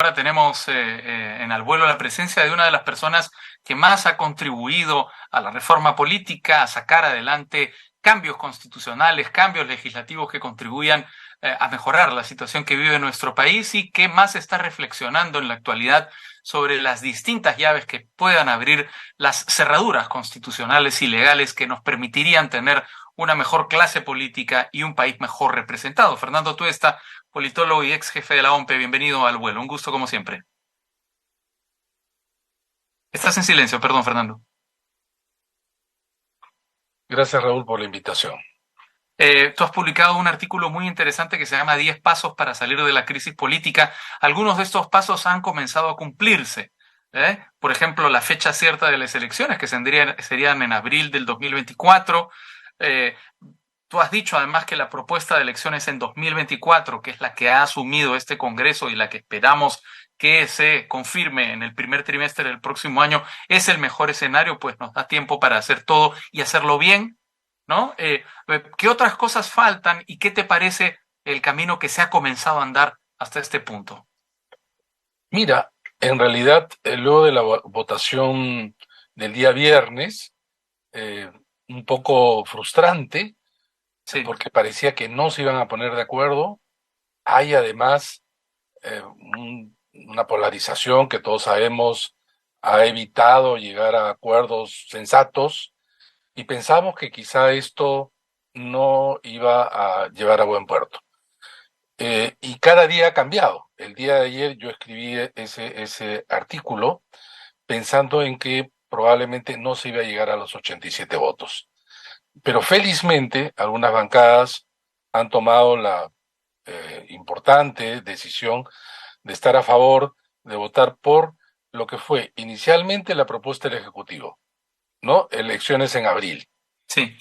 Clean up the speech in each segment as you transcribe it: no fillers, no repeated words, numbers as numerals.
Ahora tenemos en Al Vuelo la presencia de una de las personas que más ha contribuido a la reforma política, a sacar adelante cambios constitucionales, cambios legislativos que contribuyan a mejorar la situación que vive nuestro país y que más está reflexionando en la actualidad sobre las distintas llaves que puedan abrir las cerraduras constitucionales y legales que nos permitirían tener una mejor clase política y un país mejor representado. Fernando Tuesta, politólogo y ex jefe de la OMPE, bienvenido al vuelo. Un gusto como siempre. Estás en silencio, perdón, Fernando. Gracias, Raúl, por la invitación. Tú has publicado un artículo muy interesante que se llama 10 pasos para salir de la crisis política. Algunos de estos pasos han comenzado a cumplirse. Por ejemplo, la fecha cierta de las elecciones, que serían en abril del 2024. Eh, Tú has dicho además que la propuesta de elecciones en 2024, que es la que ha asumido este Congreso y la que esperamos que se confirme en el primer trimestre del próximo año, es el mejor escenario, pues nos da tiempo para hacer todo y hacerlo bien, ¿no? ¿Qué otras cosas faltan y qué te parece el camino que se ha comenzado a andar hasta este punto? Mira, en realidad, luego de la votación del día viernes, eh, un poco frustrante, Sí, porque parecía que no se iban a poner de acuerdo. Hay además una polarización que todos sabemos ha evitado llegar a acuerdos sensatos y pensamos que quizá esto no iba a llevar a buen puerto. Y cada día ha cambiado. El día de ayer yo escribí ese artículo pensando en que probablemente no se iba a llegar a los 87 votos. Pero felizmente algunas bancadas han tomado la importante decisión de estar a favor, de votar por lo que fue inicialmente la propuesta del Ejecutivo, ¿no? Elecciones en abril. sí.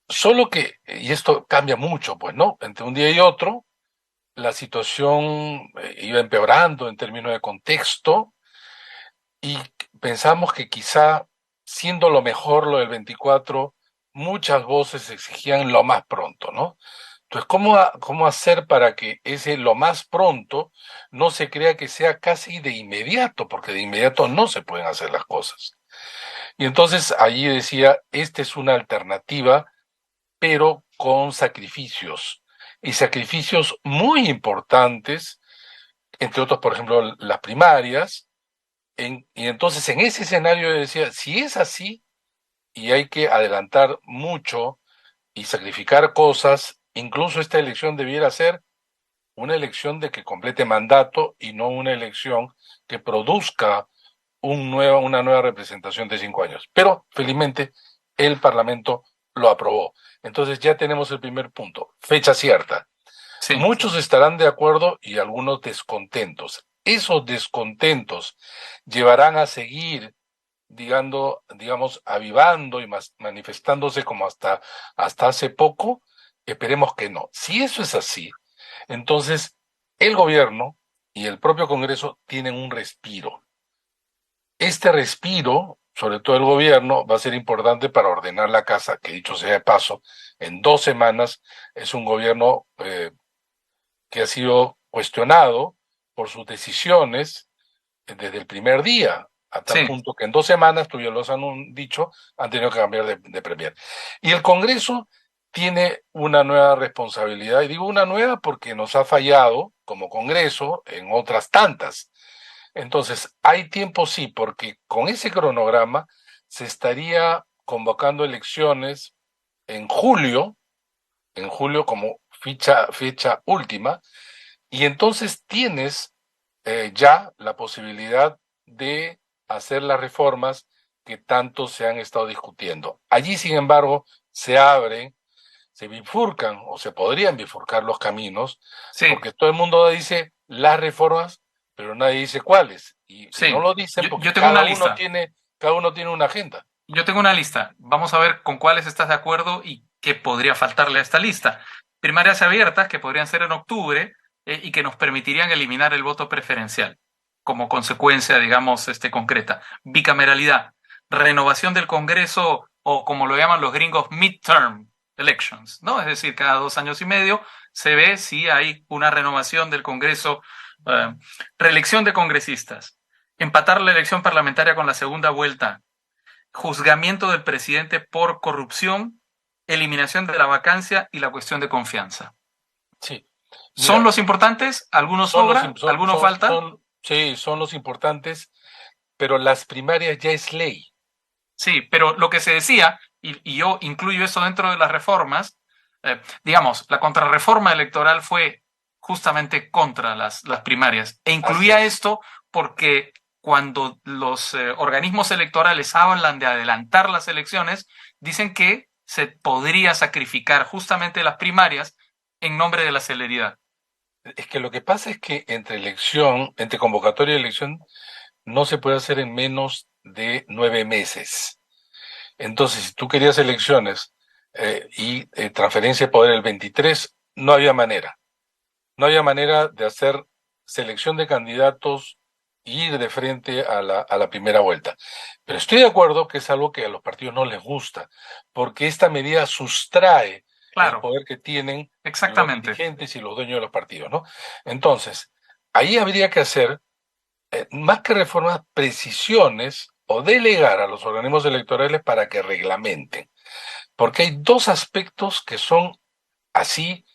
Solo que, y esto cambia mucho, pues, ¿no? Entre un día y otro, la situación iba empeorando en términos de contexto y pensamos que quizá, siendo lo mejor lo del 24, muchas voces exigían lo más pronto, ¿no? Entonces, ¿cómo hacer para que ese lo más pronto no se crea que sea casi de inmediato? Porque de inmediato no se pueden hacer las cosas. Y entonces allí decía, esta es una alternativa, pero con sacrificios, y sacrificios muy importantes, entre otros, por ejemplo, las primarias. Y entonces en ese escenario yo decía, si es así y hay que adelantar mucho y sacrificar cosas, incluso esta elección debiera ser una elección de que complete mandato y no una elección que produzca una nueva representación de 5 años. Pero felizmente el Parlamento lo aprobó. Entonces ya tenemos el primer punto, fecha cierta. Sí. Muchos estarán de acuerdo y algunos descontentos. Esos descontentos llevarán a seguir, digamos, avivando y manifestándose como hasta hace poco. Esperemos que no. Si eso es así, entonces el gobierno y el propio Congreso tienen un respiro. Este respiro, sobre todo el gobierno, va a ser importante para ordenar la casa, que dicho sea de paso, en 2 semanas es un gobierno que ha sido cuestionado por sus decisiones desde el primer día, a tal Sí. punto que en 2 semanas, tú ya lo han dicho, han tenido que cambiar de premier. Y el Congreso tiene una nueva responsabilidad, y digo una nueva porque nos ha fallado como Congreso en otras tantas. Entonces, hay tiempo sí, porque con ese cronograma se estaría convocando elecciones en julio como fecha última, y entonces tienes ya la posibilidad de hacer las reformas que tanto se han estado discutiendo. Allí, sin embargo, se bifurcan o se podrían bifurcar los caminos, Sí. porque todo el mundo dice las reformas, pero nadie dice cuáles. Y no Sí. lo dicen Yo porque tengo una lista. cada uno tiene una agenda. Yo tengo una lista. Vamos a ver con cuáles estás de acuerdo y qué podría faltarle a esta lista. Primarias abiertas, que podrían ser en octubre, y que nos permitirían eliminar el voto preferencial como consecuencia, digamos, concreta. Bicameralidad, renovación del Congreso o como lo llaman los gringos, midterm elections, ¿no? Es decir, cada 2 años y medio se ve si hay una renovación del Congreso eh, reelección de congresistas, empatar la elección parlamentaria con la segunda vuelta, juzgamiento del presidente por corrupción, eliminación de la vacancia y la cuestión de confianza. Sí, ¿Son mira, los importantes? ¿Alguno son los, sobra? ¿Alguno falta? sí, son los importantes, pero las primarias ya es ley. Sí, pero lo que se decía, y yo incluyo eso dentro de las reformas, digamos, la contrarreforma electoral fue justamente contra las primarias e Así incluía es. esto porque cuando los organismos electorales hablan de adelantar las elecciones, dicen que se podría sacrificar justamente las primarias en nombre de la celeridad. Es que lo que pasa es que entre convocatoria y elección, no se puede hacer en menos de 9 meses. Entonces, si tú querías elecciones y transferencia de poder el 23, no había manera. No había manera de hacer selección de candidatos e ir de frente a la primera vuelta. Pero estoy de acuerdo que es algo que a los partidos no les gusta, porque esta medida sustrae el Claro, poder que tienen los exactamente. dirigentes y los dueños de los partidos, ¿no? Entonces, ahí habría que hacer, más que reformas, precisiones o delegar a los organismos electorales para que reglamenten. Porque hay dos aspectos que son así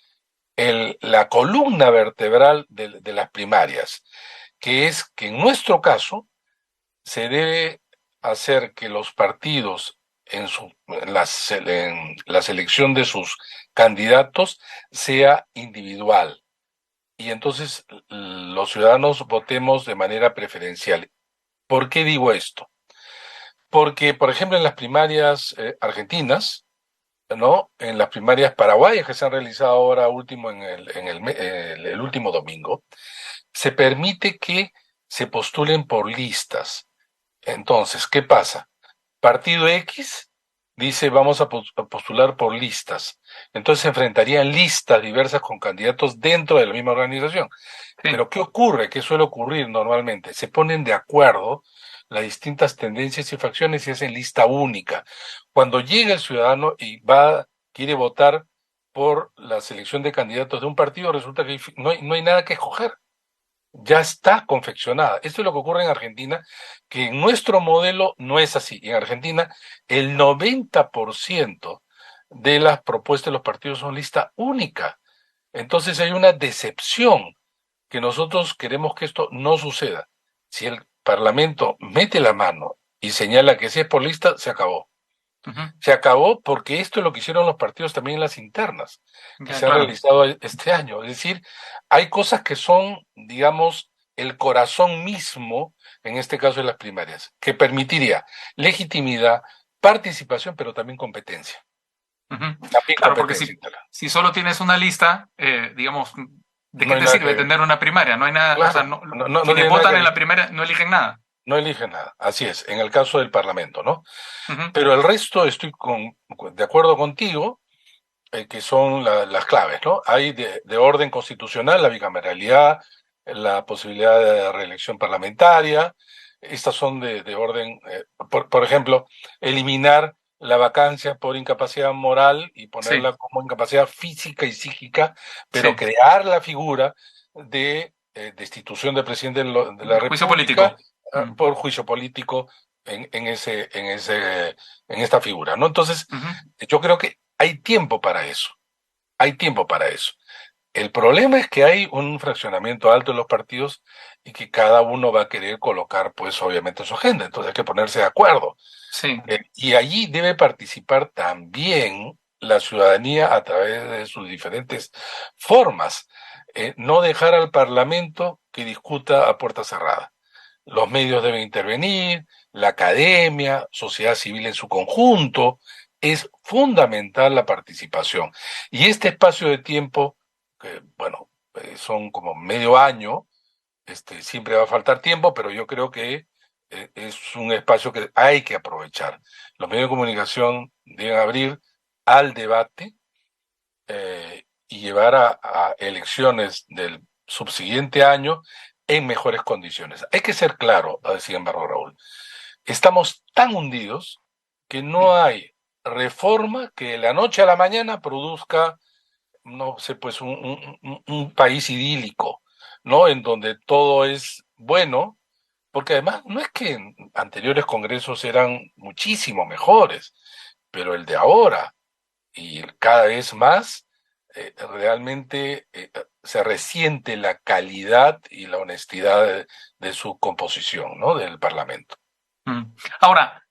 la columna vertebral de las primarias, que es que en nuestro caso se debe hacer que los partidos en la selección de sus candidatos sea individual y entonces los ciudadanos votemos de manera preferencial. ¿Por qué digo esto? Porque, por ejemplo, en las primarias argentinas, ¿no? En las primarias paraguayas que se han realizado ahora último el último domingo, se permite que se postulen por listas. Entonces, ¿qué pasa? Partido X dice vamos a postular por listas. Entonces se enfrentarían listas diversas con candidatos dentro de la misma organización. Sí. Pero ¿qué ocurre? ¿Qué suele ocurrir normalmente? Se ponen de acuerdo las distintas tendencias y facciones y hacen lista única. Cuando llega el ciudadano y quiere votar por la selección de candidatos de un partido, resulta que no hay nada que escoger. Ya está confeccionada. Esto es lo que ocurre en Argentina, que en nuestro modelo no es así. En Argentina, el 90% de las propuestas de los partidos son lista única. Entonces hay una decepción que nosotros queremos que esto no suceda. Si el Parlamento mete la mano y señala que si es por lista, se acabó. Ujú. Se acabó porque esto es lo que hicieron los partidos también en las internas, que Ya, se han claro. realizado este año. Es decir, hay cosas que son, digamos, el corazón mismo, en este caso de las primarias, que permitiría legitimidad, participación, pero también competencia. Ujú. También Claro, porque competencia si, interna. si solo tienes una lista, digamos, ¿de No qué hay te nada sirve que... tener una primaria? No hay nada, o sea, Claro, no quienes tiene nada que votan en la elegir. primaria no eligen nada. No eligen nada. Así es, en el caso del Parlamento, ¿no? Ujú. Pero el resto estoy de acuerdo contigo, que son las claves, ¿no? Hay de orden constitucional la bicameralidad, la posibilidad de reelección parlamentaria, estas son de orden, por ejemplo, eliminar la vacancia por incapacidad moral y Sí, ponerla como incapacidad física y psíquica, pero sí, crear la figura de destitución del presidente de la de juicio República político. Mm. por juicio político en esta figura, ¿no? Entonces, Ujú. yo creo que hay tiempo para eso, hay tiempo para eso. El problema es que hay un fraccionamiento alto en los partidos y que cada uno va a querer colocar, pues, obviamente su agenda. Entonces hay que ponerse de acuerdo. Sí. Y allí debe participar también la ciudadanía a través de sus diferentes formas. No dejar al Parlamento que discuta a puerta cerrada. Los medios deben intervenir, la academia, sociedad civil en su conjunto. Es fundamental la participación. Y este espacio de tiempo, que bueno, son como medio año, siempre va a faltar tiempo, pero yo creo que es un espacio que hay que aprovechar. Los medios de comunicación deben abrir al debate y llevar a elecciones del subsiguiente año en mejores condiciones. Hay que ser claro, sin embargo, Raúl, estamos tan hundidos que no hay reforma que de la noche a la mañana produzca, no sé, pues un país idílico. ¿no? En donde todo es bueno, porque además no es que en anteriores congresos eran muchísimo mejores, pero el de ahora y cada vez más realmente se resiente la calidad y la honestidad de su composición, ¿no? Del Parlamento. Ahora,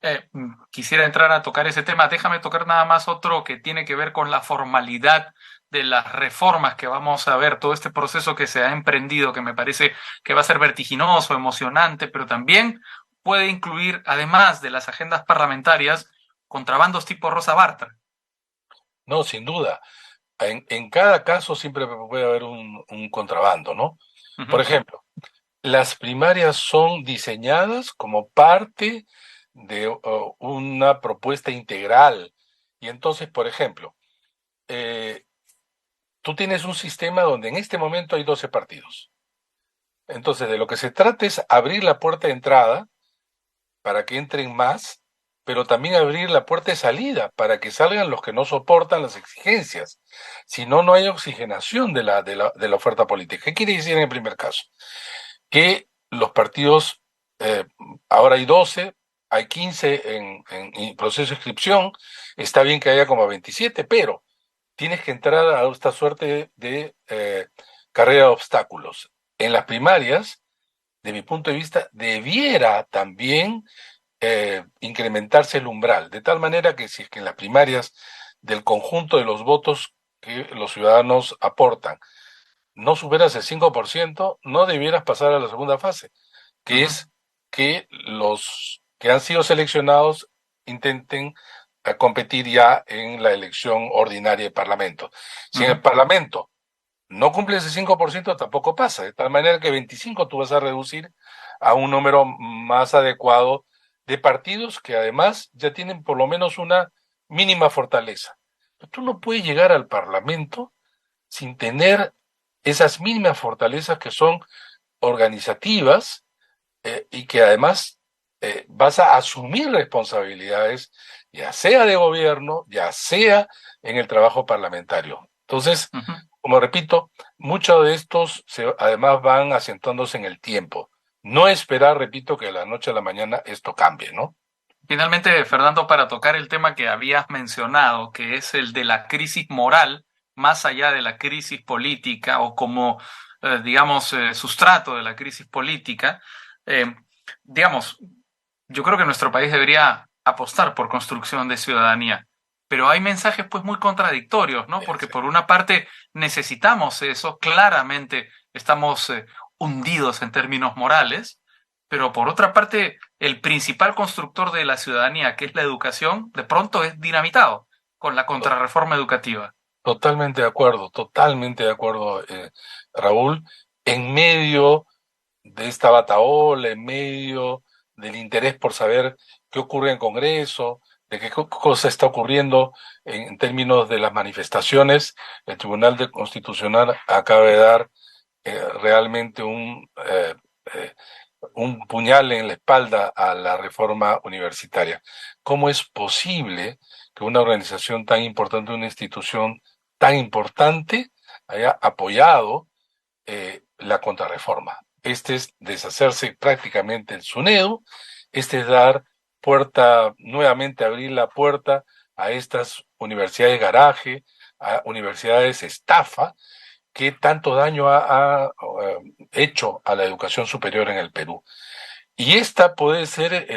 quisiera entrar a tocar ese tema. Déjame tocar nada más otro que tiene que ver con la formalidad de las reformas que vamos a ver, todo este proceso que se ha emprendido, que me parece que va a ser vertiginoso, emocionante, pero también puede incluir, además de las agendas parlamentarias, contrabandos tipo Rosa Bartra. No, sin duda. En cada caso siempre puede haber un contrabando, ¿no? Por Ujú, ejemplo, las primarias son diseñadas como parte de una propuesta integral. Y entonces, por ejemplo, eh, tú tienes un sistema donde en este momento hay 12 partidos. Entonces, de lo que se trata es abrir la puerta de entrada para que entren más, pero también abrir la puerta de salida para que salgan los que no soportan las exigencias. Si no, no hay oxigenación de la oferta política. ¿Qué quiere decir en el primer caso? Que los partidos, eh, ahora hay 12, hay 15 en proceso de inscripción, está bien que haya como 27, pero tienes que entrar a esta suerte de carrera de obstáculos. En las primarias, de mi punto de vista, debiera también incrementarse el umbral, de tal manera que si es que en las primarias del conjunto de los votos que los ciudadanos aportan no superas el 5%, no debieras pasar a la segunda fase, que ujú, es que los que han sido seleccionados intenten competir ya en la elección ordinaria de Parlamento. Si en ujú. el Parlamento no cumple ese 5%, tampoco pasa, de tal manera que 25 tú vas a reducir a un número más adecuado de partidos que además ya tienen por lo menos una mínima fortaleza. Pero tú no puedes llegar al Parlamento sin tener esas mínimas fortalezas que son organizativas y que además vas a asumir responsabilidades, ya sea de gobierno, ya sea en el trabajo parlamentario. Entonces, Ujú. como repito, muchos de estos además van acentuándose en el tiempo. No esperar, repito, que de la noche a la mañana esto cambie, ¿no? Finalmente, Fernando, para tocar el tema que habías mencionado, que es el de la crisis moral, más allá de la crisis política o como, digamos, sustrato de la crisis política, eh, digamos, yo creo que nuestro país debería apostar por construcción de ciudadanía, pero hay mensajes pues muy contradictorios, ¿no? Porque Sí. por una parte necesitamos eso, claramente estamos hundidos en términos morales, pero por otra parte el principal constructor de la ciudadanía, que es la educación, de pronto es dinamitado con la contrarreforma educativa. Totalmente de acuerdo, Raúl. En medio de esta batahola, en medio del interés por saber qué ocurre en el Congreso, de qué cosa está ocurriendo en términos de las manifestaciones, el Constitucional acaba de dar realmente un puñal en la espalda a la reforma universitaria. ¿Cómo es posible que una organización tan importante, una institución tan importante, haya apoyado la contrarreforma? Este es deshacerse prácticamente el SUNEDU, este es dar puerta, nuevamente abrir la puerta a estas universidades garaje, a universidades estafa, que tanto daño ha hecho a la educación superior en el Perú. Y esta puede ser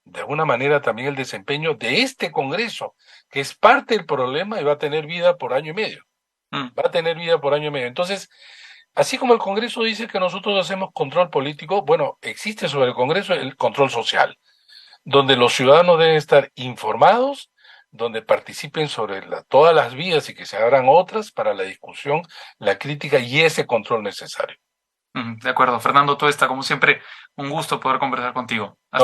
de alguna manera también el desempeño de este Congreso, que es parte del problema y va a tener vida por año y medio. Mm. Va a tener vida por año y medio. Entonces, así como el Congreso dice que nosotros hacemos control político, bueno, existe sobre el Congreso el control social, donde los ciudadanos deben estar informados, donde participen sobre todas las vías y que se abran otras para la discusión, la crítica y ese control necesario. De acuerdo, Fernando Tuesta, como siempre, un gusto poder conversar contigo. No, Hasta